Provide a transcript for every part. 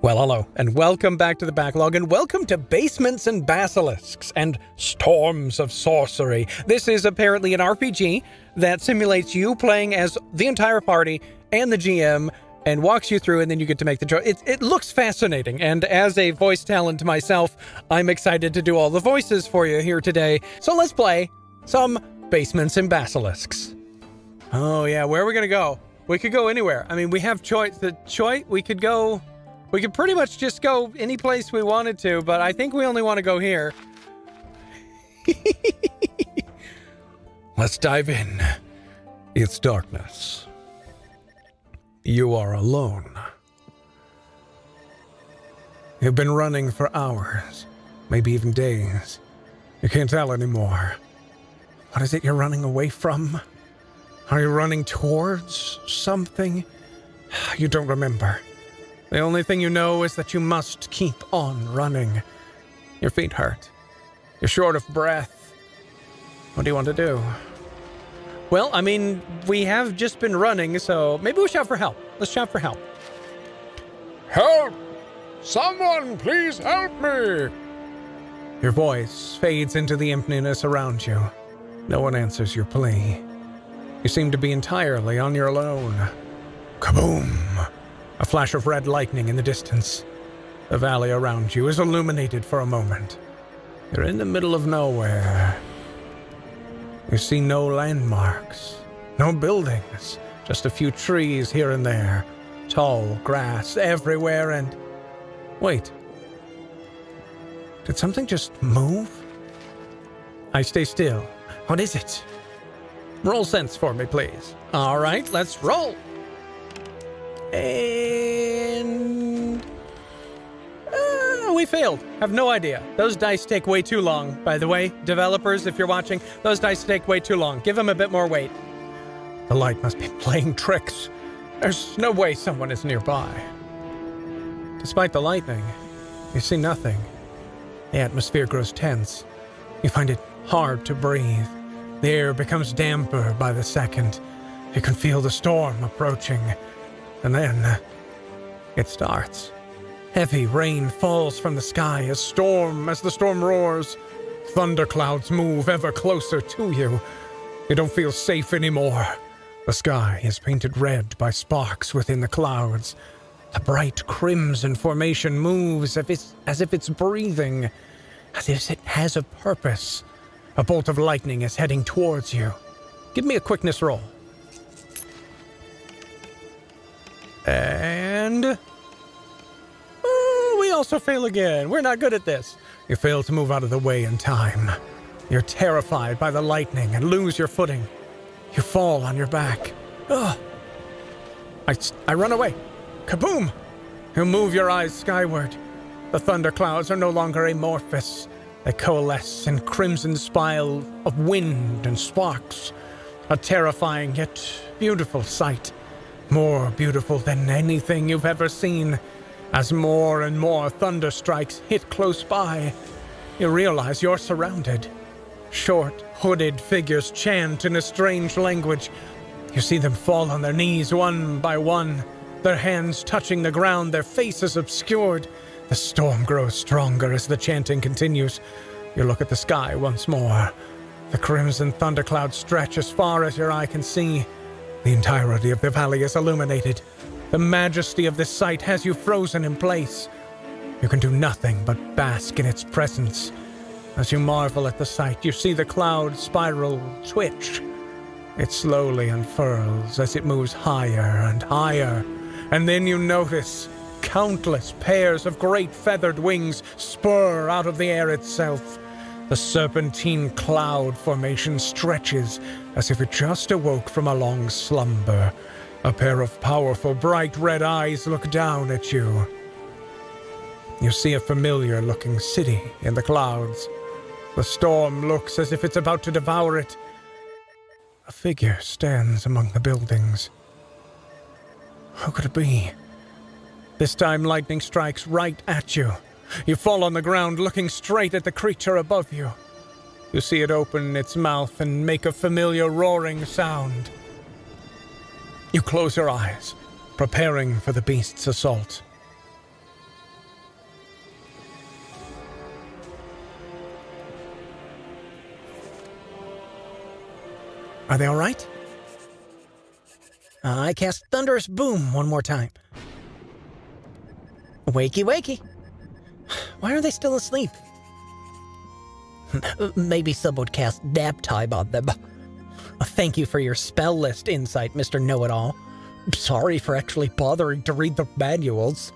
Well, hello, and welcome back to the Backlog, and welcome to Basements and Basilisks and Storms of Sorcery. This is apparently an RPG that simulates you playing as the entire party and the GM, and walks you through, and then you get to make the choice. It looks fascinating, and as a voice talent myself, I'm excited to do all the voices for you here today. So let's play some Basements and Basilisks. Oh yeah, where are we gonna go? We could go anywhere. I mean, we have choice. We could pretty much just go any place we wanted to, but I think we only want to go here. Let's dive in. It's darkness. You are alone. You've been running for hours, maybe even days. You can't tell anymore. What is it you're running away from? Are you running towards something? You don't remember. The only thing you know is that you must keep on running. Your feet hurt. You're short of breath. What do you want to do? Well, I mean, we have just been running, so maybe we shout for help. Let's shout for help. Help! Someone please help me! Your voice fades into the emptiness around you. No one answers your plea. You seem to be entirely on your own. Kaboom! A flash of red lightning in the distance. The valley around you is illuminated for a moment. You're in the middle of nowhere. You see no landmarks, no buildings, just a few trees here and there, tall grass everywhere, and... Wait. Did something just move? I stay still. What is it? Roll sense for me, please. All right, let's roll. And... we failed. Have no idea. Those dice take way too long. By the way, developers, if you're watching, those dice take way too long. Give them a bit more weight. The light must be playing tricks. There's no way someone is nearby. Despite the lightning, you see nothing. The atmosphere grows tense. You find it hard to breathe. The air becomes damper by the second. You can feel the storm approaching. And then, it starts. Heavy rain falls from the sky as the storm roars. Thunderclouds move ever closer to you. You don't feel safe anymore. The sky is painted red by sparks within the clouds. The bright crimson formation moves as if it's breathing, as if it has a purpose. A bolt of lightning is heading towards you. Give me a quickness roll. And... we also fail again. We're not good at this. You fail to move out of the way in time. You're terrified by the lightning and lose your footing. You fall on your back. Ugh. I run away. Kaboom! You move your eyes skyward. The thunderclouds are no longer amorphous. They coalesce in crimson spile of wind and sparks. A terrifying yet beautiful sight. More beautiful than anything you've ever seen. As more and more thunder strikes hit close by, you realize you're surrounded. Short, hooded figures chant in a strange language. You see them fall on their knees one by one, their hands touching the ground, their faces obscured. The storm grows stronger as the chanting continues. You look at the sky once more. The crimson thunderclouds stretch as far as your eye can see. The entirety of the valley is illuminated. The majesty of this sight has you frozen in place. You can do nothing but bask in its presence. As you marvel at the sight, you see the cloud spiral twitch. It slowly unfurls as it moves higher and higher. And then you notice countless pairs of great feathered wings spur out of the air itself. The serpentine cloud formation stretches as if it just awoke from a long slumber. A pair of powerful, bright red eyes look down at you. You see a familiar-looking city in the clouds. The storm looks as if it's about to devour it. A figure stands among the buildings. Who could it be? This time lightning strikes right at you. You fall on the ground looking straight at the creature above you. You see it open its mouth and make a familiar roaring sound. You close your eyes, preparing for the beast's assault. Are they all right? I cast Thunderous Boom one more time. Wakey, wakey. Why are they still asleep? Maybe someone would cast nap time on them. Thank you for your spell list insight, Mr. Know-It-All. Sorry for actually bothering to read the manuals.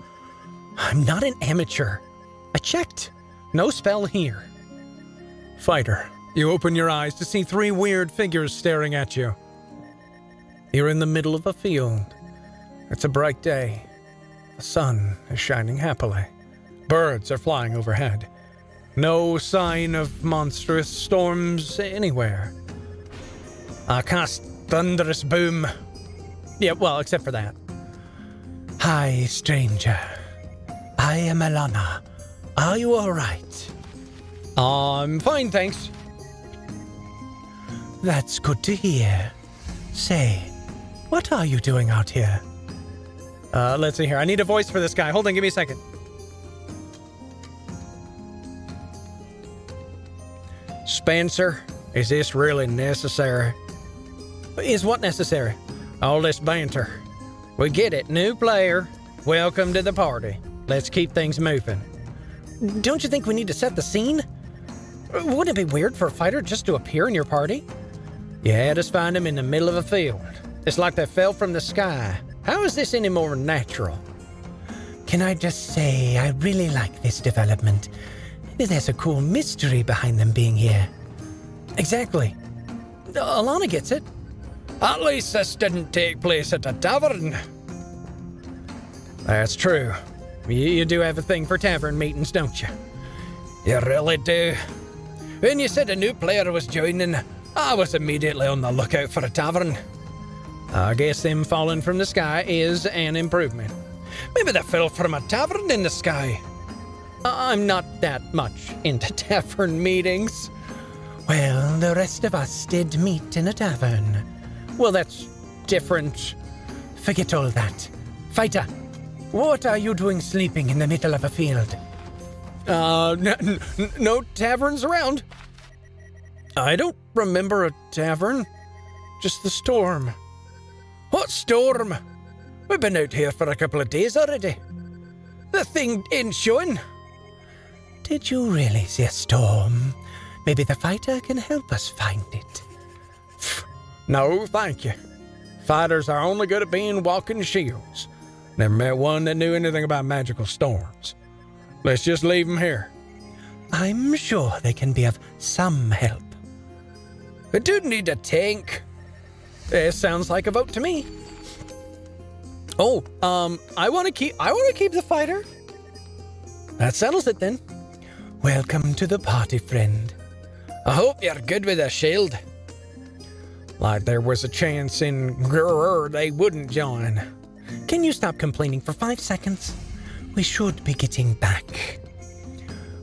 I'm not an amateur. I checked. No spell here. Fighter, you open your eyes to see 3 weird figures staring at you. You're in the middle of a field. It's a bright day. The sun is shining happily. Birds are flying overhead. No sign of monstrous storms anywhere. I cast Thunderous Boom. Yeah, well, except for that. Hi, stranger. I am Alana. Are you all right? I'm fine, thanks. That's good to hear. Say, what are you doing out here? Let's see here. I need a voice for this guy. Hold on, give me a second. Spencer, is this really necessary? Is what necessary? All this banter. We get it, new player. Welcome to the party. Let's keep things moving. Don't you think we need to set the scene? Wouldn't it be weird for a fighter just to appear in your party? You had us find him in the middle of a field. It's like they fell from the sky. How is this any more natural? Can I just say I really like this development. Maybe there's a cool mystery behind them being here. Exactly. Alana gets it. At least this didn't take place at a tavern. That's true. You do have a thing for tavern meetings, don't you? You really do. When you said a new player was joining, I was immediately on the lookout for a tavern. I guess them falling from the sky is an improvement. Maybe they fell from a tavern in the sky. I'm not that much into tavern meetings. Well, the rest of us did meet in a tavern. Well, that's different. Forget all that. Fighter, what are you doing sleeping in the middle of a field? No taverns around. I don't remember a tavern. Just the storm. What storm? We've been out here for a couple of days already. The thing ain't showing. Did you really see a storm? Maybe the fighter can help us find it. No, thank you. Fighters are only good at being walking shields. Never met one that knew anything about magical storms. Let's just leave them here. I'm sure they can be of some help. We do need a tank. It sounds like a vote to me. Oh, I want to keep the fighter. That settles it then. Welcome to the party, friend. I hope you're good with a shield. Like there was a chance in Grrr they wouldn't join. Can you stop complaining for 5 seconds? We should be getting back.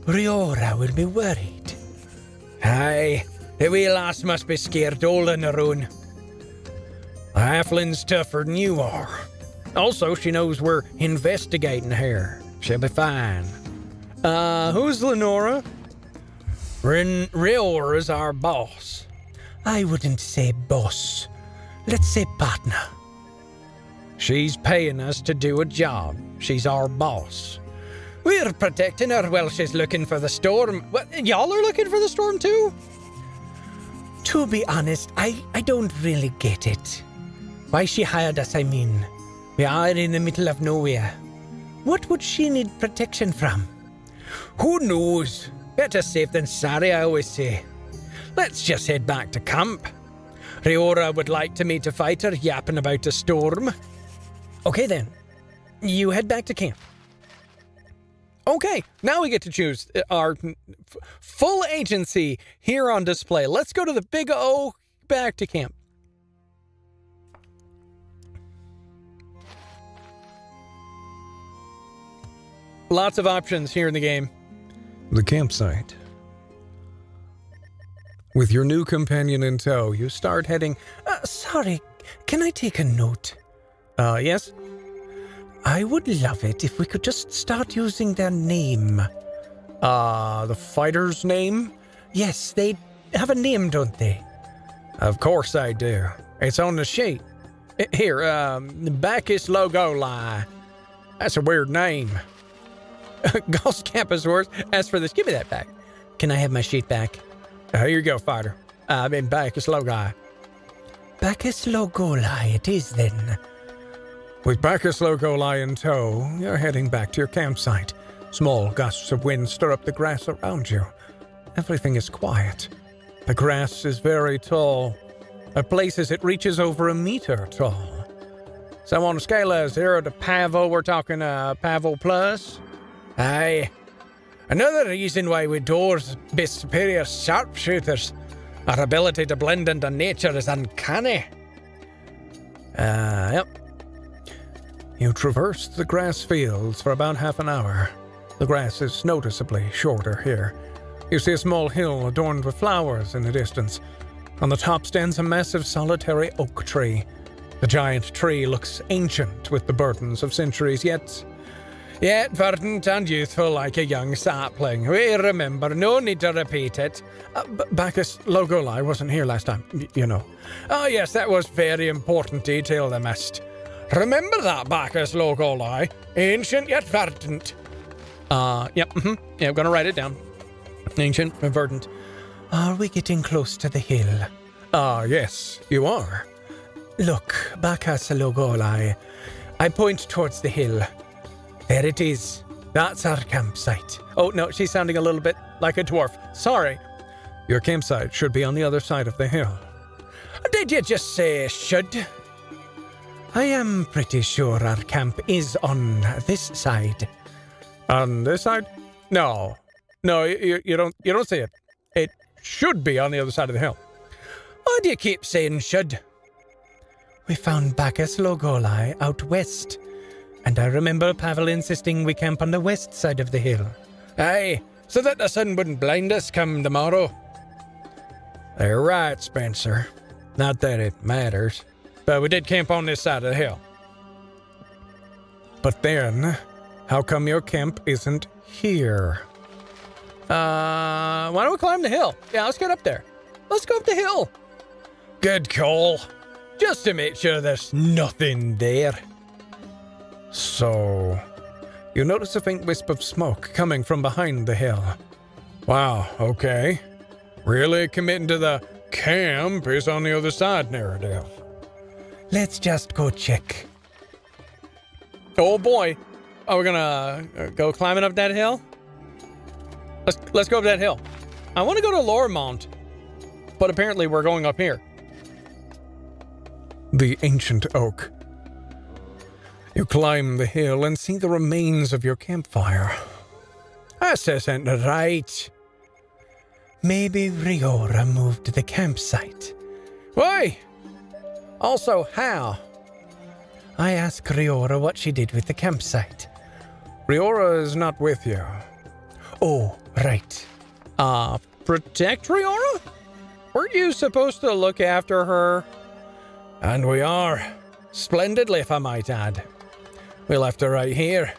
Riora will be worried. Aye, the wee lass must be scared all on her own. The halfling's tougher than you are. Also, she knows we're investigating her. She'll be fine. Who's Lenora? Riora's our boss. I wouldn't say boss. Let's say partner. She's paying us to do a job. She's our boss. We're protecting her while she's looking for the storm. What, y'all are looking for the storm too? To be honest, I don't really get it. Why she hired us, I mean. We are in the middle of nowhere. What would she need protection from? Who knows? Better safe than sorry, I always say. Let's just head back to camp. Riora would like to meet a fighter yapping about a storm. Okay then. You head back to camp. Okay, now we get to choose our full agency here on display. Let's go to the big O, back to camp. Lots of options here in the game. The campsite. With your new companion in tow, you start heading... sorry, can I take a note? Yes? I would love it if we could just start using their name. The fighter's name? Yes, they have a name, don't they? Of course I do. It's on the sheet. Here, Bacchus Logoli. That's a weird name. Ghost Campus Wars. As for this, give me that back. Can I have my sheet back? Here you go, fighter. I mean, Bacchus Logoli. Bacchus Logoli it is, then. With Bacchus Logoli in tow, you're heading back to your campsite. Small gusts of wind stir up the grass around you. Everything is quiet. The grass is very tall. At places, it reaches over 1 meter tall. So on a scale of 0 to Pavo, we're talking Pavo plus? Aye. Another reason why we dwarves be superior sharpshooters. Our ability to blend into nature is uncanny. Yep. You traverse the grass fields for about half an hour. The grass is noticeably shorter here. You see a small hill adorned with flowers in the distance. On the top stands a massive solitary oak tree. The giant tree looks ancient with the burdens of centuries, yet verdant and youthful like a young sapling. We remember, no need to repeat it. Bacchus Logoli wasn't here last time, you know. Oh yes, that was very important detail I missed. Remember that, Bacchus Logoli. Ancient yet verdant. Yeah, I'm gonna write it down. Ancient and verdant. Are we getting close to the hill? Yes, you are. Look, Bacchus Logoli. I point towards the hill. There it is. That's our campsite. Oh, no, she's sounding a little bit like a dwarf. Sorry. Your campsite should be on the other side of the hill. Did you just say should? I am pretty sure our camp is on this side. On this side? No. No, you don't say it. It should be on the other side of the hill. Why do you keep saying should? We found Bacchus Logoli out west. And I remember Pavel insisting we camp on the west side of the hill. Aye, so that the sun wouldn't blind us come tomorrow. You're right, Spencer. Not that it matters. But we did camp on this side of the hill. But then, how come your camp isn't here? Why don't we climb the hill? Yeah, let's get up there. Let's go up the hill. Good call. Just to make sure there's nothing there. So, you notice a faint wisp of smoke coming from behind the hill. Wow, okay. Really committing to the camp is on the other side narrative. Let's just go check. Oh boy. Are we gonna go climbing up that hill? Let's go up that hill. I want to go to Loremont, but apparently we're going up here. The ancient oak. You climb the hill and see the remains of your campfire. This isn't right. Maybe Riora moved to the campsite. Why? Also, how? I asked Riora what she did with the campsite. Riora is not with you. Oh, right. Protect Riora? Weren't you supposed to look after her? And we are. Splendidly, if I might add. We left her right here.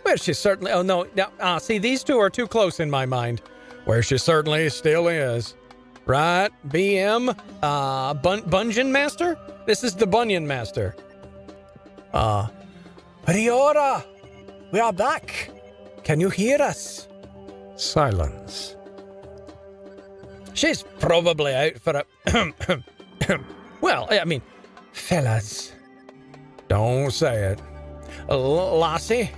Where she certainly... Oh, no. See, these two are too close in my mind. Where she certainly still is. Right? BM? Bungeon Master? This is the Bunyan Master. Riora! We are back! Can you hear us? Silence. She's probably out for a... Well, I mean... Fellas. Don't say it. Lassie?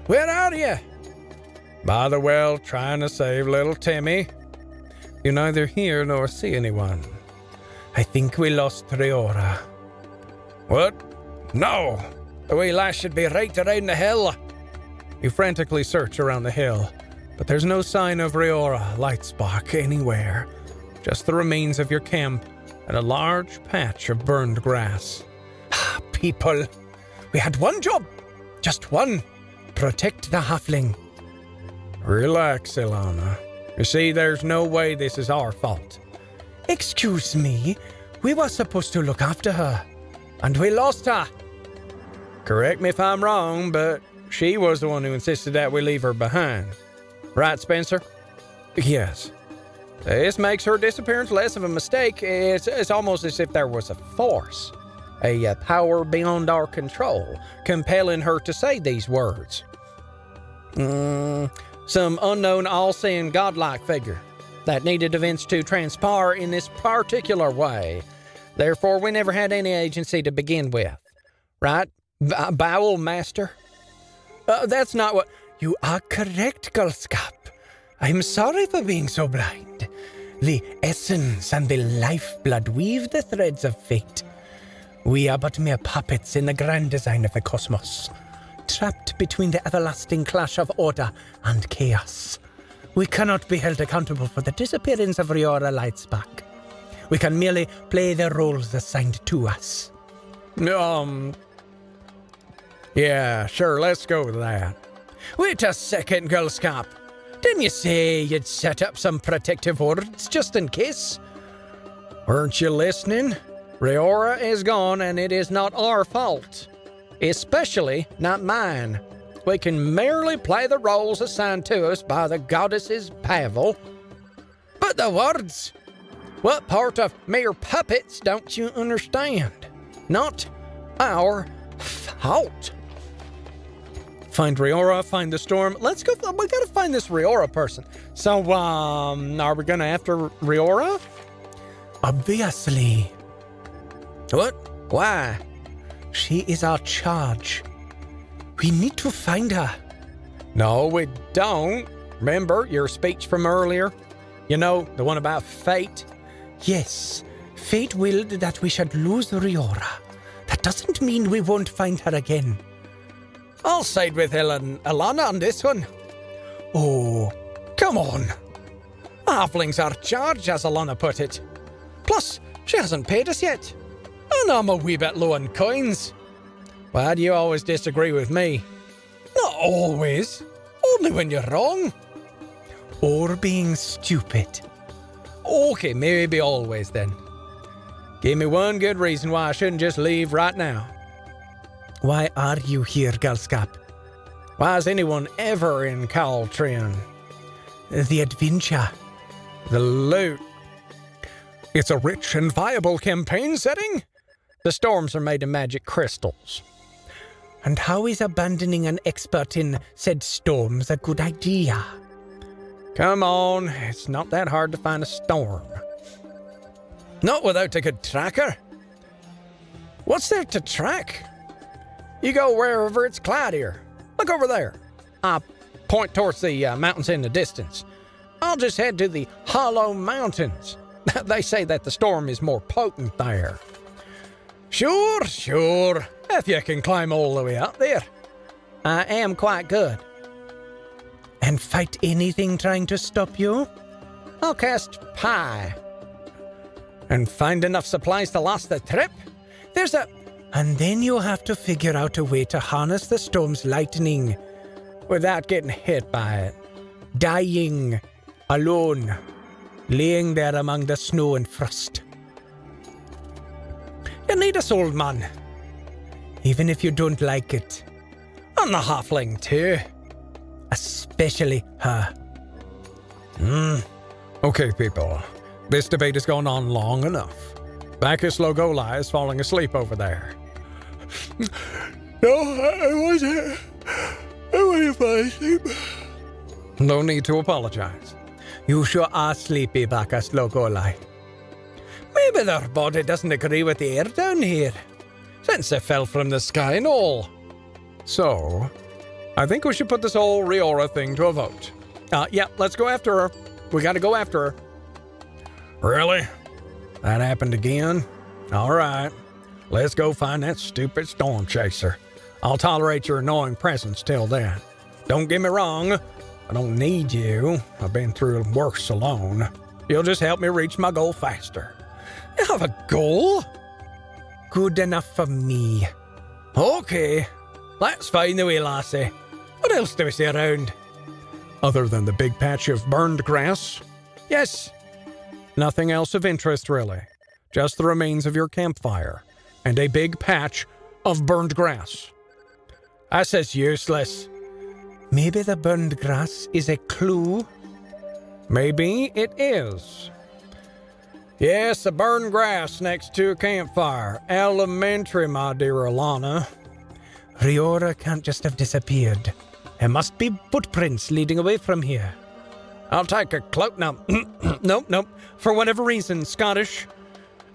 Where are you? By the well, trying to save little Timmy. You neither hear nor see anyone. I think we lost Riora. What? No! The wee lass should be right around the hill. You frantically search around the hill, but there's no sign of Riora Lightspark anywhere. Just the remains of your camp and a large patch of burned grass. People, we had one job. Just one. Protect the halfling. Relax, Ilana. You see, there's no way this is our fault. Excuse me. We were supposed to look after her. And we lost her. Correct me if I'm wrong, but she was the one who insisted that we leave her behind. Right, Spencer? Yes. This makes her disappearance less of a mistake. It's almost as if there was a force, a power beyond our control, compelling her to say these words. Some unknown, all-seeing, godlike figure that needed events to transpire in this particular way. Therefore, we never had any agency to begin with. Right, Bowel Master? That's not what... You are correct, Gulskap. I'm sorry for being so blind. The essence and the lifeblood weave the threads of fate. We are but mere puppets in the grand design of the cosmos, trapped between the everlasting clash of order and chaos. We cannot be held accountable for the disappearance of Riora Lightspark. We can merely play the roles assigned to us. Yeah, sure, let's go with that. Wait a second, Gulskap. Didn't you say you'd set up some protective wards just in case? Weren't you listening? Riora is gone and it is not our fault. Especially not mine. We can merely play the roles assigned to us by the goddesses Pavel. But the wards? What part of mere puppets don't you understand? Not our fault. Find Riora, find the storm. Let's go. We gotta find this Riora person. So, are we gonna after Riora? Obviously. What? Why? She is our charge. We need to find her. No, we don't. Remember your speech from earlier? You know, the one about fate? Yes. Fate willed that we should lose Riora. That doesn't mean we won't find her again. I'll side with Alana on this one. Oh, come on. Halflings are charged, as Alana put it. Plus, she hasn't paid us yet. And I'm a wee bit low on coins. Why do you always disagree with me? Not always. Only when you're wrong. Or being stupid. Okay, maybe always then. Give me one good reason why I shouldn't just leave right now. Why are you here, Gulskap? Why is anyone ever in Caltrian? The adventure. The loot. It's a rich and viable campaign setting. The storms are made of magic crystals. And how is abandoning an expert in said storms a good idea? Come on, it's not that hard to find a storm. Not without a good tracker. What's there to track? You go wherever it's cloudier. Look over there. I point towards the mountains in the distance. I'll just head to the Hollow Mountains. They say that the storm is more potent there. Sure. If you can climb all the way up there. I am quite good. And fight anything trying to stop you? I'll cast Pie. And find enough supplies to last the trip? And then you'll have to figure out a way to harness the storm's lightning without getting hit by it. Dying. Alone. Laying there among the snow and frost. You need us, old man. Even if you don't like it. And the halfling too. Especially her. Okay, people. This debate has gone on long enough. Bacchus Logola is falling asleep over there. No, I wasn't. I wasn't falling asleep. No need to apologize. You sure are sleepy, Bacchus Logola. Maybe their body doesn't agree with the air down here, since they fell from the sky and all. So, I think we should put this whole Riora thing to a vote. Yeah, let's go after her. We gotta go after her. Really? That happened again? Alright. Let's go find that stupid storm chaser. I'll tolerate your annoying presence till then. Don't get me wrong. I don't need you. I've been through worse alone. You'll just help me reach my goal faster. You have a goal? Good enough for me. Okay. Let's find the wee lassie. What else do we see around? Other than the big patch of burned grass? Yes. Nothing else of interest, really. Just the remains of your campfire. And a big patch of burned grass. I says useless. Maybe the burned grass is a clue? Maybe it is. Yes, the burned grass next to a campfire. Elementary, my dear Alana. Riora can't just have disappeared. There must be footprints leading away from here. I'll take a cloak now. Nope. For whatever reason, Scottish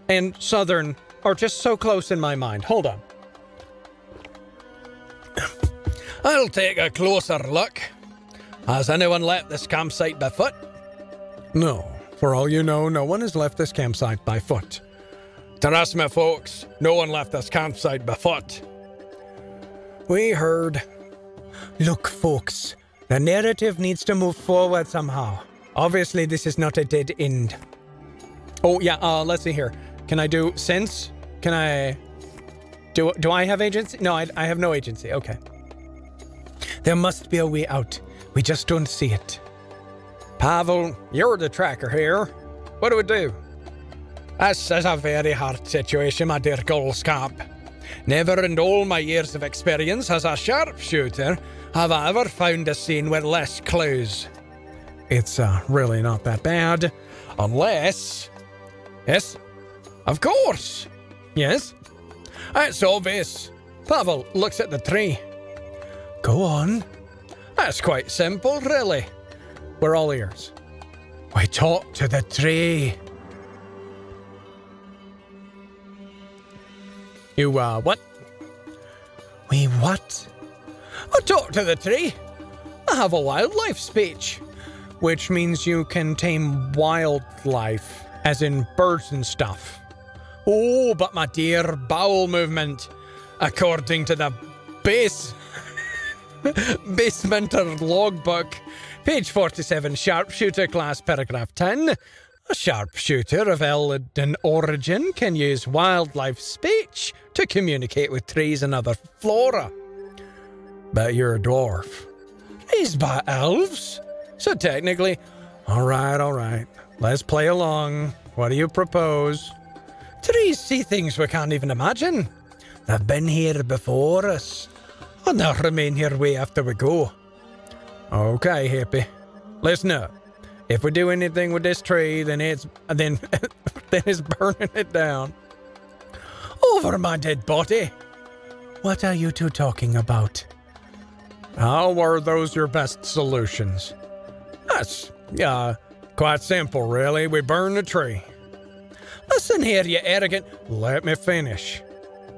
and Southern are just so close in my mind. Hold on. I'll take a closer look. Has anyone left this campsite by foot? No. For all you know, no one has left this campsite by foot. Trust me, folks. No one left this campsite by foot. We heard. Look, folks. The narrative needs to move forward somehow. Obviously, this is not a dead end. Oh, yeah, let's see here. Can I do sense? Can I... Do I have agency? No, I have no agency. Okay. There must be a way out. We just don't see it. Pavel, you're the tracker here. What do we do? This is a very hard situation, my dear Goldscamp. Never in all my years of experience as a sharpshooter have I ever found a scene with less clues. It's really not that bad. Unless... Yes? Of course! Yes? It's obvious. Pavel looks at the tree. Go on. That's quite simple, really. We're all ears. We talk to the tree. You, what? We what? I talk to the tree. I have a wildlife speech. Which means you can tame wildlife, as in birds and stuff. Oh, but my dear, bowel movement. According to the Basementer logbook, page 47, sharpshooter class, paragraph 10. A sharpshooter of Elden origin can use wildlife speech to communicate with trees and other flora. But you're a dwarf. Raised by elves? So technically, all right. Let's play along. What do you propose? Trees see things we can't even imagine. They've been here before us, and they'll remain here way after we go. Okay, hippie. Listen up. If we do anything with this tree, then it's burning it down. Over my dead body. What are you two talking about? How were those your best solutions? That's, quite simple, really. We burn the tree. Listen here, you arrogant. Let me finish.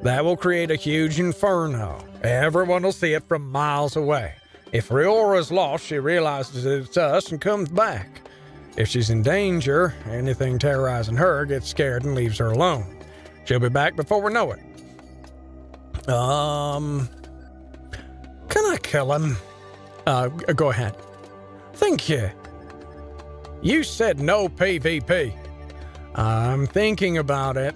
That will create a huge inferno. Everyone will see it from miles away. If Riora's lost, she realizes it's us and comes back. If she's in danger, anything terrorizing her gets scared and leaves her alone. She'll be back before we know it. Can I kill him? Go ahead. Thank you. You said no PvP. I'm thinking about it.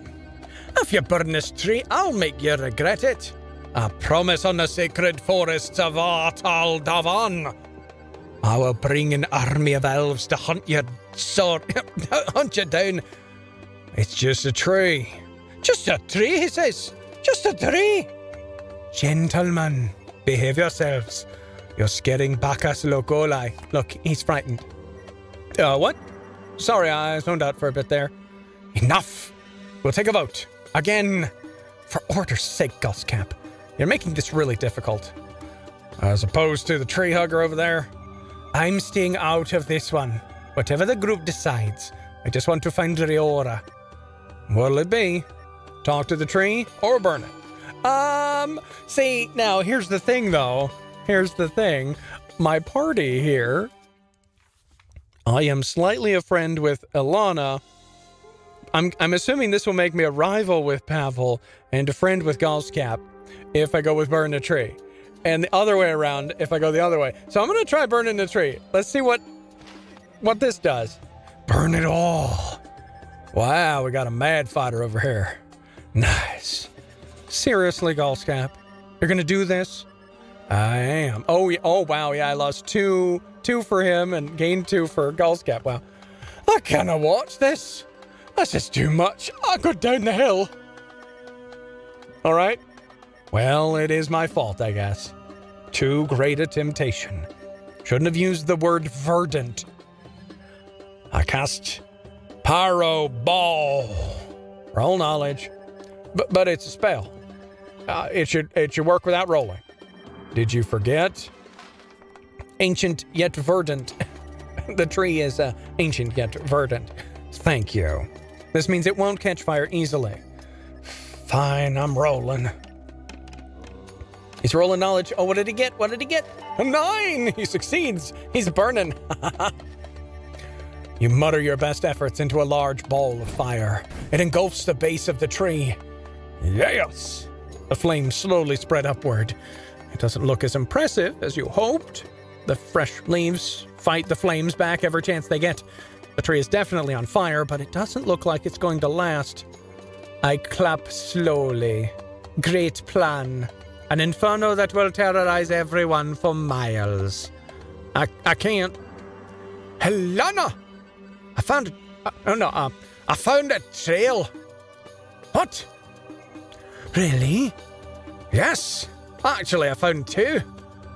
If you burn this tree, I'll make you regret it. I promise on the sacred forests of Artal Davan. I will bring an army of elves to hunt you down. It's just a tree. Just a tree, he says. Just a tree. Gentlemen, behave yourselves. You're scaring Bacchus Locoli. Look, he's frightened. What? Sorry, I zoned out for a bit there. Enough. We'll take a vote. Again. For order's sake, Guscap. You're making this really difficult. As opposed to the tree hugger over there. I'm staying out of this one. Whatever the group decides. I just want to find Riora. What'll it be? Talk to the tree or burn it? See, now here's the thing though. Here's the thing. My party here. I am slightly a friend with Ilana. I'm assuming this will make me a rival with Pavel and a friend with Gulscap if I go with burn the tree. And the other way around if I go the other way. So I'm going to try burning the tree. Let's see what this does. Burn it all. Wow, we got a mad fighter over here. Nice. Seriously, Gulscap? You're going to do this? I am. Oh, wow, yeah, I lost two for him and gained 2 for Gulscap. Wow. I cannot watch this. This is too much. I'll go down the hill. All right. Well, it is my fault, I guess. Too great a temptation. Shouldn't have used the word verdant. I cast Pyro Ball. Roll knowledge. But it's a spell. It should work without rolling. Did you forget? Ancient yet verdant. The tree is ancient yet verdant. Thank you. This means it won't catch fire easily. Fine, I'm rolling. He's rolling knowledge. Oh, what did he get? What did he get? A 9! He succeeds. He's burning. You mutter your best efforts into a large ball of fire. It engulfs the base of the tree. Yes! The flames slowly spread upward. It doesn't look as impressive as you hoped. The fresh leaves fight the flames back every chance they get. The tree is definitely on fire, but it doesn't look like it's going to last. I clap slowly. Great plan. An inferno that will terrorize everyone for miles. I can't. Helena! I found I found a trail. What? Really? Yes. Actually, I found 2.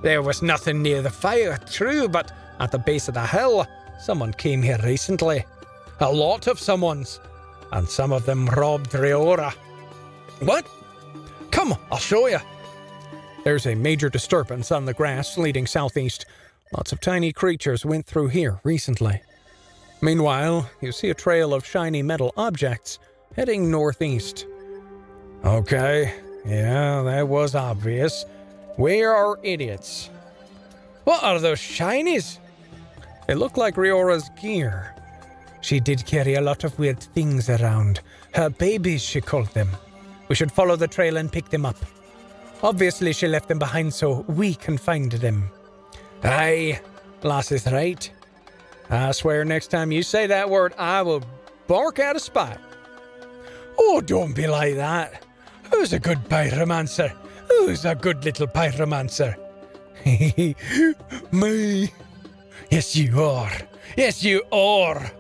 There was nothing near the fire, true, but at the base of the hill, someone came here recently. A lot of someones. And some of them robbed Riora. What? Come, I'll show you. There's a major disturbance on the grass leading southeast. Lots of tiny creatures went through here recently. Meanwhile, you see a trail of shiny metal objects heading northeast. Okay, yeah, that was obvious. We are idiots. What are those shinies? They look like Riora's gear. She did carry a lot of weird things around. Her babies, she called them. We should follow the trail and pick them up. Obviously, she left them behind so we can find them. Aye, Lass is right. I swear next time you say that word, I will bark out of spite. Oh, don't be like that. Who's a good pyromancer? Who's a good little pyromancer? Me. Yes, you are. Yes, you are.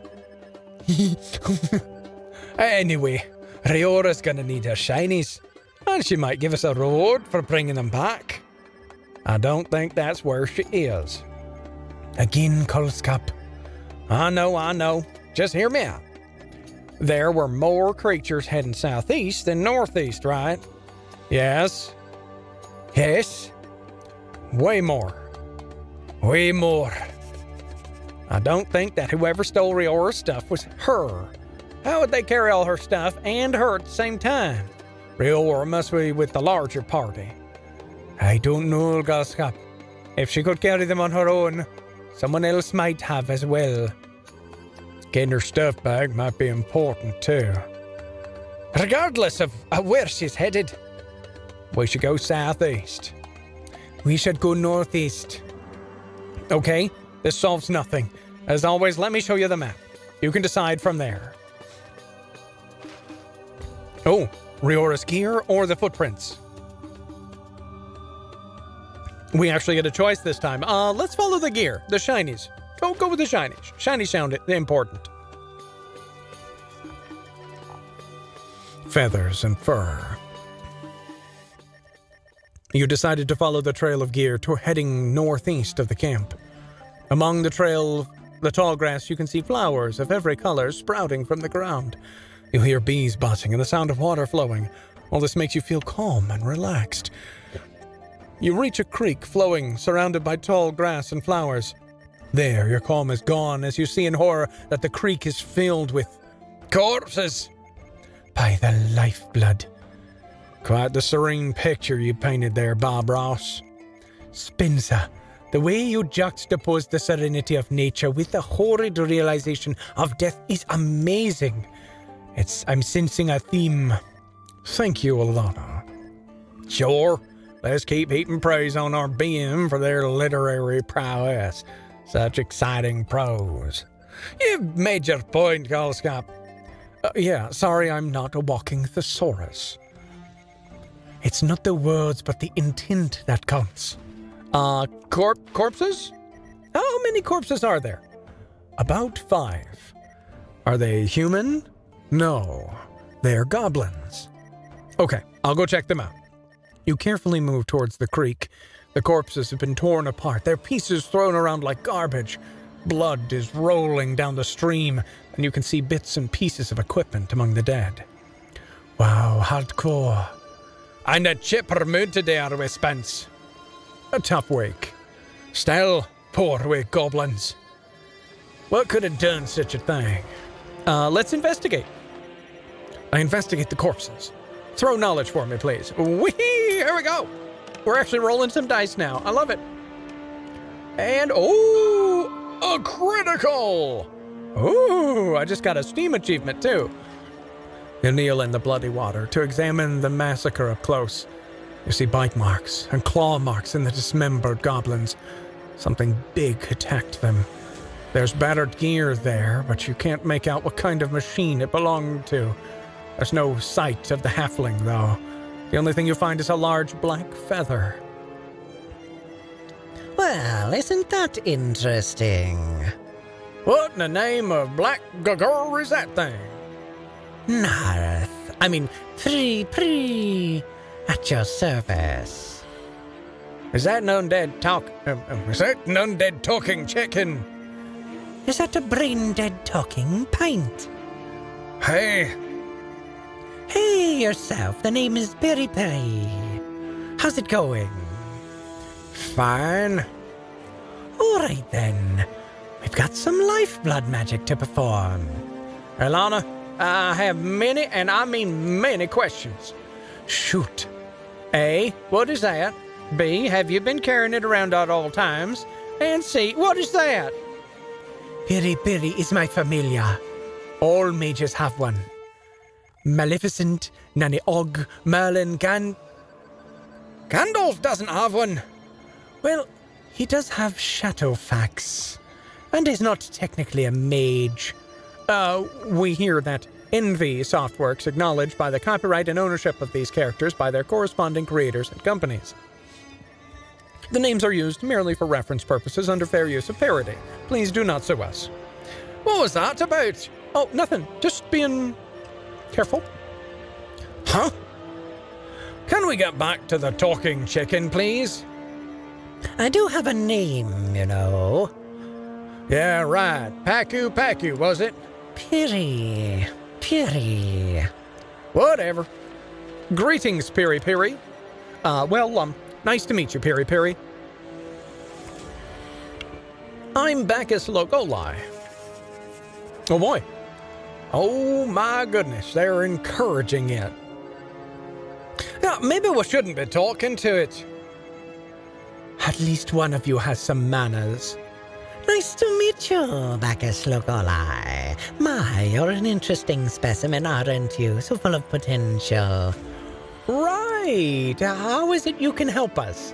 Anyway, Riora's gonna need her shinies. And she might give us a reward for bringing them back. I don't think that's where she is. Again, Kulskap. I know. Just hear me out. There were more creatures heading southeast than northeast, right? Yes. Yes. Way more. Way more. I don't think that whoever stole Riora's stuff was her. How would they carry all her stuff and her at the same time? Riora must be with the larger party. I don't know, Goskap. If she could carry them on her own, someone else might have as well. Getting her stuff back might be important too. Regardless of where she's headed, we should go southeast. We should go northeast. Okay, this solves nothing. As always, let me show you the map. You can decide from there. Oh, Riora's gear or the footprints? We actually get a choice this time. Let's follow the gear, the shinies. Go with the shinies. Shinies sound important. Feathers and fur. You decided to follow the trail of gear to heading northeast of the camp. Among the trail, the tall grass, you can see flowers of every color sprouting from the ground. You hear bees buzzing and the sound of water flowing. All this makes you feel calm and relaxed. You reach a creek flowing, surrounded by tall grass and flowers. There, your calm is gone as you see in horror that the creek is filled with corpses. By the lifeblood. Quite the serene picture you painted there, Bob Ross. Spencer, the way you juxtapose the serenity of nature with the horrid realization of death is amazing. I'm sensing a theme. Thank you, Alana. Sure, let's keep heaping praise on our BM for their literary prowess. Such exciting prose. You've made your point, Golskop. Yeah, sorry I'm not a walking thesaurus. It's not the words, but the intent that counts. Corpses? How many corpses are there? About 5. Are they human? No, they're goblins. Okay, I'll go check them out. You carefully move towards the creek. The corpses have been torn apart, their pieces thrown around like garbage. Blood is rolling down the stream, and you can see bits and pieces of equipment among the dead. Wow, hardcore. I'm in a chipper mood today, are we, Spence? A tough week. Still, poor we goblins. What could have done such a thing? Let's investigate. I investigate the corpses. Throw knowledge for me, please. Whee! Here we go. We're actually rolling some dice now. I love it. And, oh, a critical. Ooh, I just got a Steam achievement, too. You kneel in the bloody water to examine the massacre up close. You see bite marks and claw marks in the dismembered goblins. Something big attacked them. There's battered gear there, but you can't make out what kind of machine it belonged to. There's no sight of the halfling, though. The only thing you find is a large black feather. Well, isn't that interesting? What in the name of black gugger is that thing? Narth. I mean, Pre, at your service. Is that an undead talking chicken? Is that a brain-dead talking pint? Hey. Hey, yourself. The name is Peri Peri. How's it going? Fine. All right, then. We've got some lifeblood magic to perform. Alana, I have many, and I mean many questions. Shoot. A, what is that? B, have you been carrying it around at all times? And C, what is that? Peri Peri is my familia. All mages have one. Maleficent, Nanny Og, Merlin, Gandalf doesn't have one. Well, he does have Shadowfax, and is not technically a mage. We hear that Envy Softworks acknowledged by the copyright and ownership of these characters by their corresponding creators and companies. The names are used merely for reference purposes under fair use of parody. Please do not sue us. What was that about? Oh, nothing. Just being careful. Huh? Can we get back to the talking chicken, please? I do have a name, you know. Yeah, right. Paku, was it? Piri. Whatever. Greetings, Piri Piri. Nice to meet you, Piri Piri. I'm Bacchus Logoli. Oh boy. Oh my goodness, they're encouraging it. Yeah, maybe we shouldn't be talking to it. At least one of you has some manners. Nice to meet you, Bacchus Logoli. My, you're an interesting specimen, aren't you? So full of potential. Right. How is it you can help us?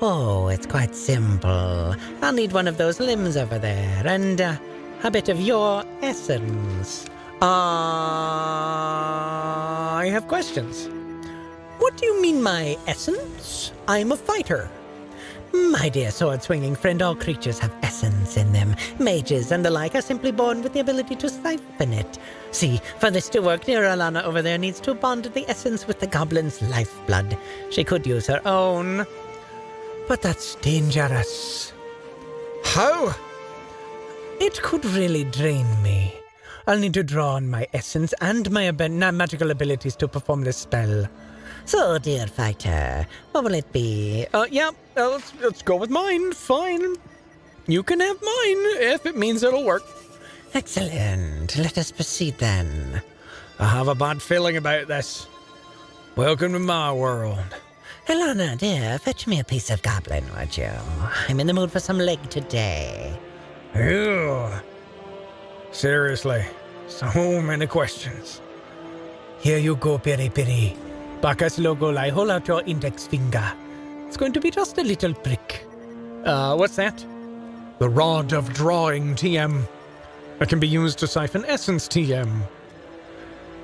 Oh, it's quite simple. I'll need one of those limbs over there, and a bit of your essence. I have questions. What do you mean my essence? I'm a fighter. My dear sword-swinging friend, all creatures have essence in them. Mages and the like are simply born with the ability to siphon it. See, for this to work, dear Alana over there needs to bond the essence with the goblin's lifeblood. She could use her own, but that's dangerous. How? It could really drain me. I'll need to draw on my essence and my magical abilities to perform this spell. So, dear fighter, what will it be? Let's go with mine. Fine. You can have mine if it means it'll work. Excellent. Let us proceed then. I have a bad feeling about this. Welcome to my world. Alana, dear, fetch me a piece of goblin, would you? I'm in the mood for some leg today. Ew. Seriously, so many questions. Here you go, Piri Piri. Bacchus Logoli, hold out your index finger. It's going to be just a little prick. What's that? The Rod of Drawing, TM. It can be used to siphon essence, TM.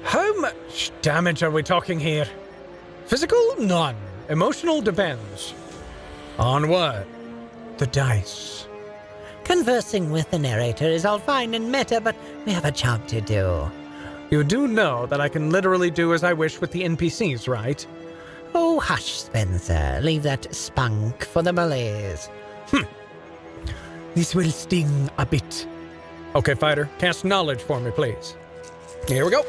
How much damage are we talking here? Physical? None. Emotional? Depends. On what? The dice. Conversing with the narrator is all fine and meta, but we have a job to do. You do know that I can literally do as I wish with the NPCs, right? Oh, hush, Spencer. Leave that spunk for the malaise. This will sting a bit. Okay, fighter, cast knowledge for me, please. Here we go.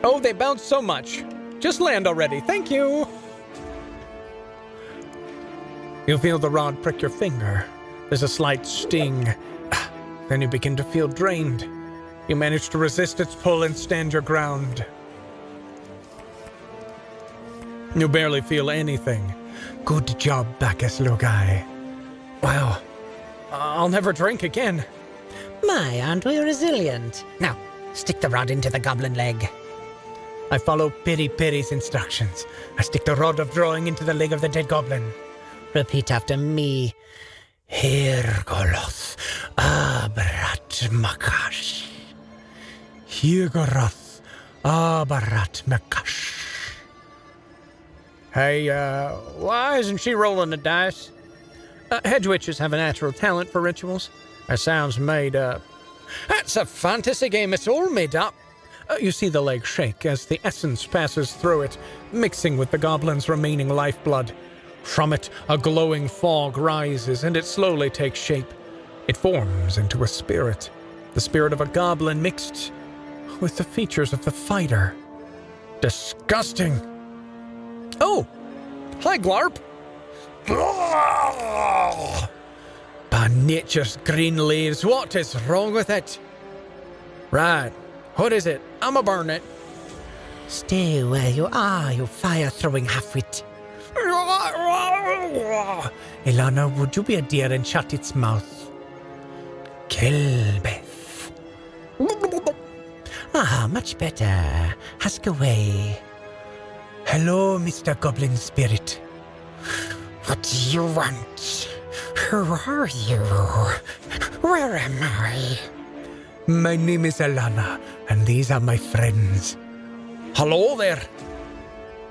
Oh, they bounce so much. Just land already, thank you. You feel the rod prick your finger. There's a slight sting. Then you begin to feel drained. You manage to resist its pull and stand your ground. You barely feel anything. Good job, Basilisks. Wow. I'll never drink again. My, aren't we resilient? Now, stick the rod into the goblin leg. I follow Piri Piri's instructions. I stick the rod of drawing into the leg of the dead goblin. Repeat after me. Hirgoloth Abarat Makash. Hirgoloth Abarat Makash. Hey, why isn't she rolling the dice? Hedge witches have a natural talent for rituals. That sounds made up. That's a fantasy game, it's all made up. You see the leg shake as the essence passes through it, mixing with the goblin's remaining lifeblood. From it, a glowing fog rises, and it slowly takes shape. It forms into a spirit. The spirit of a goblin mixed with the features of the fighter. Disgusting! Oh! Hi, Glarp! By nature's green leaves, what is wrong with it? Right. What is it? I'ma burn it. Stay where you are, you fire-throwing half-wit. Ilana, would you be a dear and shut its mouth? Kelbeth. Ah, much better. Ask away. Hello, Mr. Goblin Spirit. What do you want? Who are you? Where am I? My name is Alana, and these are my friends. Hello there.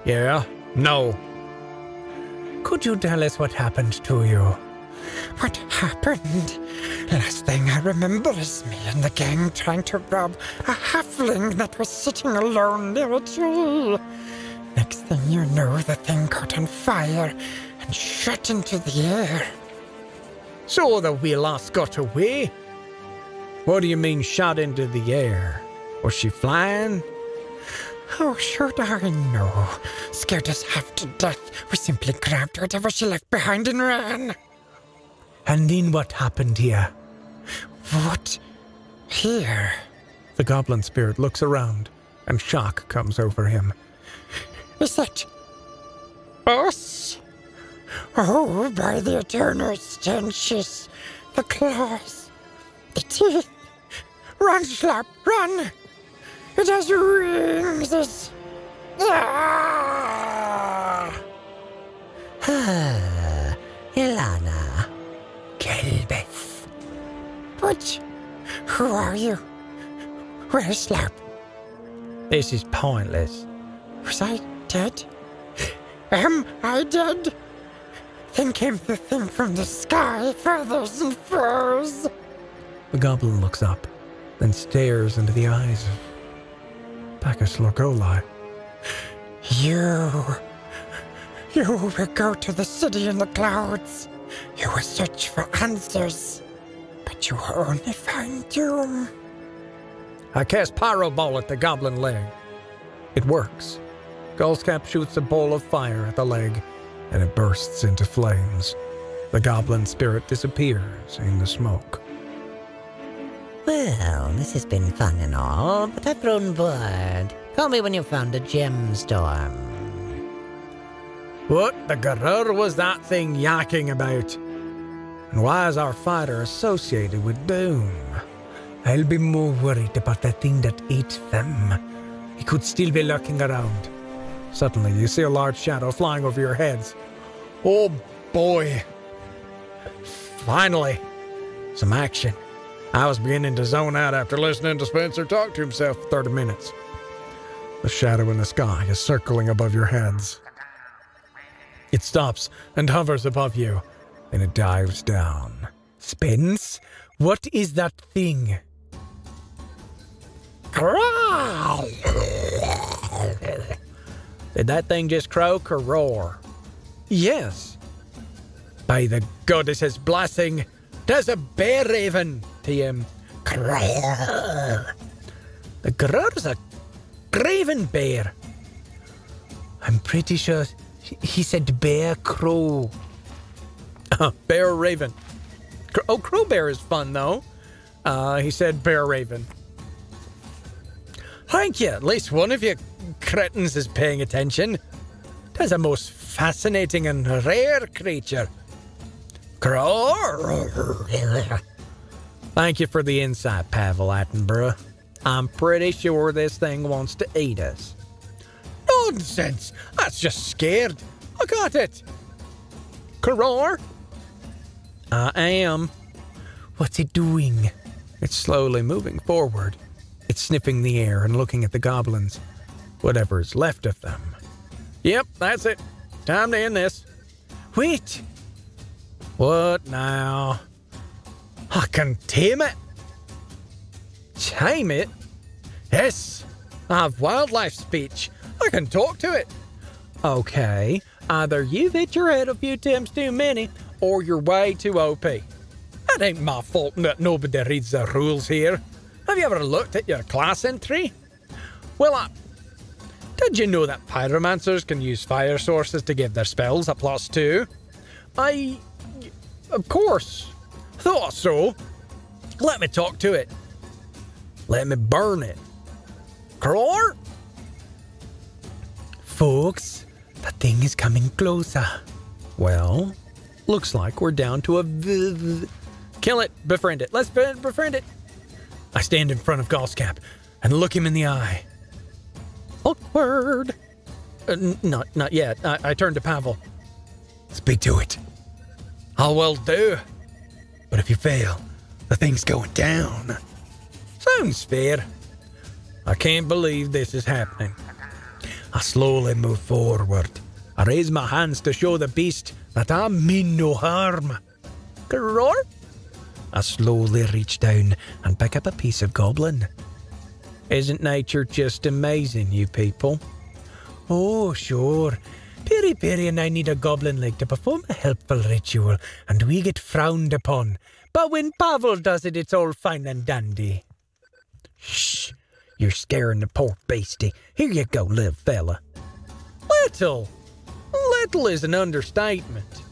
Yeah? No. Could you tell us what happened to you? What happened? Last thing I remember is me and the gang trying to rob a halfling that was sitting alone near a tree. Next thing you know, the thing caught on fire and shot into the air. So the wheelass got away? What do you mean shot into the air? Was she flying? How should I know? Scared us half to death, we simply grabbed whatever she left behind and ran. And then what happened here? What? Here? The goblin spirit looks around, and shock comes over him. Is that us? Oh, by the eternal stenches, the claws, the teeth. Run, Slap, run! It has rings! Ilana. Kelbeth. But who are you? Where's Slap? This is pointless. Was I dead? Am I dead? Then came the thing from the sky, feathers and furs. The goblin looks up, then stares into the eyes of Basilisks. You will go to the city in the clouds. You will search for answers, but you will only find doom. I cast Pyro Ball at the goblin leg. It works. Gullscap shoots a bolt of fire at the leg, and it bursts into flames. The goblin spirit disappears in the smoke. Well, this has been fun and all, but I've grown bored. Call me when you've found a gemstorm. What the garur was that thing yakking about? And why is our fighter associated with doom? I'll be more worried about the thing that ate them. He could still be lurking around. Suddenly, you see a large shadow flying over your heads. Oh boy. Finally, some action. I was beginning to zone out after listening to Spencer talk to himself for 30 minutes. The shadow in the sky is circling above your heads. It stops and hovers above you, then it dives down. Spence, what is that thing? Did that thing just croak or roar? Yes. By the goddess's blessing, there's a bear raven to him. The grur's a graven bear. I'm pretty sure he said bear crow. Bear raven. Oh, crow bear is fun, though. He said bear raven. Thank you. At least one of you cretins is paying attention. That's a most fascinating and rare creature. Thank you for the insight, Pavel Attenborough. I'm pretty sure this thing wants to eat us. Nonsense! That's just scared. Look at it. Karor? I am. What's it doing? It's slowly moving forward. It's sniffing the air and looking at the goblins. Whatever is left of them. Yep, that's it. Time to end this. Wait. What now? I can tame it. Tame it? Yes. I have wildlife speech. I can talk to it. Okay. Either you've hit your head a few times too many, or you're way too OP. That ain't my fault that nobody reads the rules here. Have you ever looked at your class entry? Well, did you know that pyromancers can use fire sources to give their spells a +2? Of course. Thought so. Let me talk to it. Let me burn it. Cror? Folks, the thing is coming closer. Well, looks like we're down to a Kill it, befriend it. Let's befriend it. I stand in front of Galscap and look him in the eye. Awkward. Not yet. I turn to Pavel. Speak to it. I will do. But if you fail, the thing's going down. Sounds fair. I can't believe this is happening. I slowly move forward. I raise my hands to show the beast that I mean no harm. Roar? I slowly reach down and pick up a piece of goblin. Isn't nature just amazing, you people? Oh, sure. Piri Piri and I need a goblin leg to perform a helpful ritual, and we get frowned upon. But when Pavel does it, it's all fine and dandy. Shh. You're scaring the poor beastie. Here you go, little fella. Little? Little is an understatement.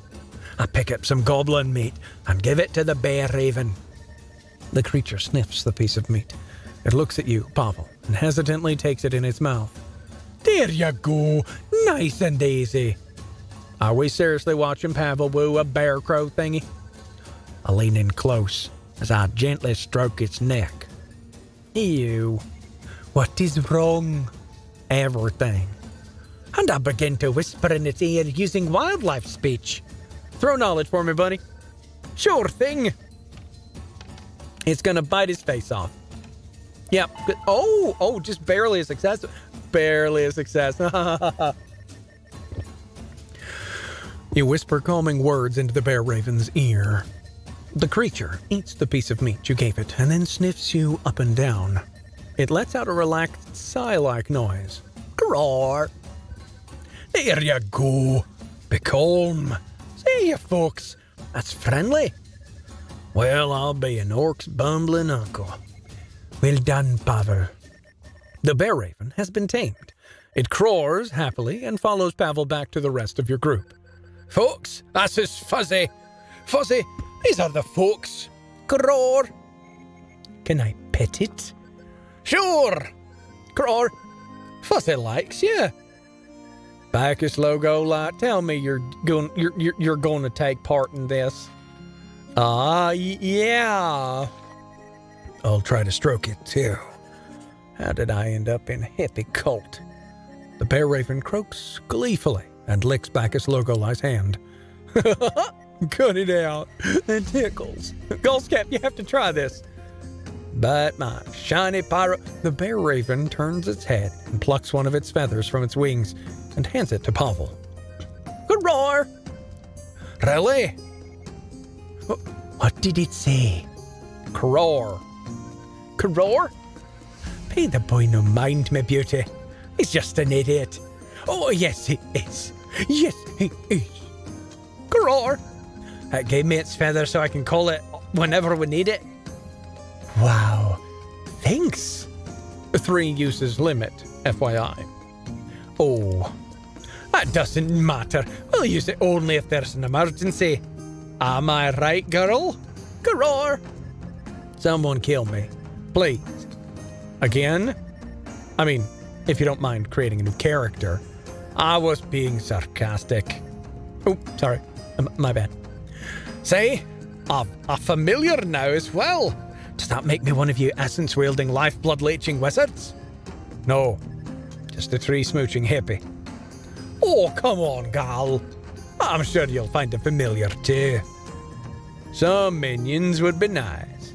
I pick up some goblin meat and give it to the bear raven. The creature sniffs the piece of meat. It looks at you, Pavel, and hesitantly takes it in its mouth. There you go. Nice and easy. Are we seriously watching Pavel woo a bear crow thingy? I lean in close as I gently stroke its neck. Ew. What is wrong? Everything. And I begin to whisper in its ear using wildlife speech. Throw knowledge for me, buddy. Sure thing. It's gonna bite his face off. Yep. Oh, just barely a success. Barely a success. You whisper calming words into the bear raven's ear. The creature eats the piece of meat you gave it and then sniffs you up and down. It lets out a relaxed sigh-like noise. Roar. There you go. Be calm. See you, folks. That's friendly. Well, I'll be an orc's bumbling uncle. Well done, Pavel. The bear raven has been tamed. It roars happily and follows Pavel back to the rest of your group. Folks, that's his Fuzzy. Fuzzy, these are the folks. Roar. Can I pet it? Sure. Roar. Fuzzy likes you. Bacchus logo light, tell me you're going to take part in this. Yeah. I'll try to stroke it too. How did I end up in a hippie cult? The bear raven croaks gleefully and licks Bacchus logo light's hand. Cut it out. It tickles. Galscap, you have to try this. But my shiny pyro... The bear raven turns its head and plucks one of its feathers from its wings and hands it to Pavel. Good roar! Really? What did it say? Crore. Crore? Pay the boy no mind, my beauty. He's just an idiot. Oh, yes, he is. Yes, he is. Crore. It gave me its feather so I can call it whenever we need it. Wow. Thanks. 3 uses limit, FYI. Oh. That doesn't matter. We'll use it only if there's an emergency. Am I right, girl? Garor! Someone kill me. Please. Again? I mean, if you don't mind creating a new character. I was being sarcastic. Oh, sorry. My bad. Say, a familiar now as well. Does that make me one of you essence-wielding, lifeblood-leeching wizards? No. Just a tree-smooching hippie. Oh, come on, gal. I'm sure you'll find a familiar too. Some minions would be nice.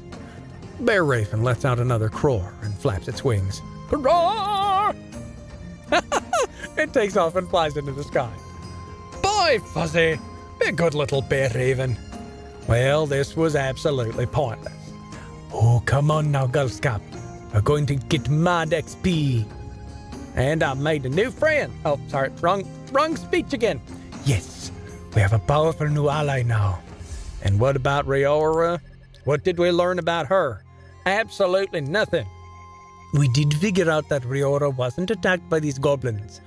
Bear Raven lets out another croar and flaps its wings. Hurrah! It takes off and flies into the sky. Bye, Fuzzy. Be a good little Bear Raven. Well, this was absolutely pointless. Oh, come on now, Girl Scout. We're going to get mad XP. And I've made a new friend. Oh, sorry, wrong speech again. Yes, we have a powerful new ally now. And what about Riora? What did we learn about her? Absolutely nothing. We did figure out that Riora wasn't attacked by these goblins.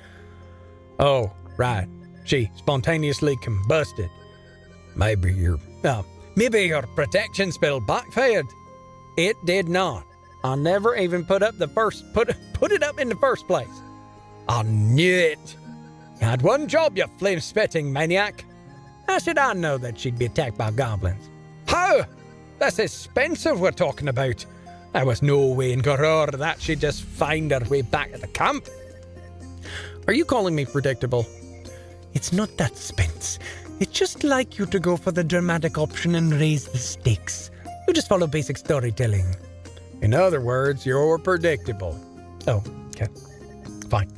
Oh, right. She spontaneously combusted. Maybe your protection spell backfired. It did not. I never even put it up in the first place. I knew it. You had one job, you flame-spitting maniac. How should I know that she'd be attacked by goblins? How? This is Spencer we're talking about. There was no way in Garor that she'd just find her way back at the camp. Are you calling me predictable? It's not that, Spence. It's just like you to go for the dramatic option and raise the stakes. You just follow basic storytelling. In other words, you're predictable. Oh, okay. Fine.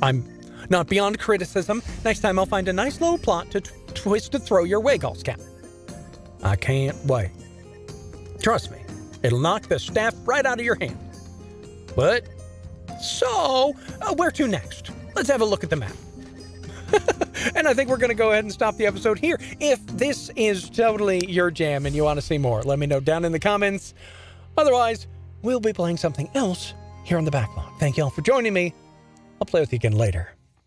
I'm not beyond criticism. Next time I'll find a nice little plot to twist to throw your way, Girl Scout. I can't wait. Trust me, it'll knock the staff right out of your hand. But, so, where to next? Let's have a look at the map. And I think we're going to go ahead and stop the episode here. If this is totally your jam and you want to see more, let me know down in the comments. Otherwise, we'll be playing something else here on the BackLog. Thank you all for joining me. I'll play with you again later.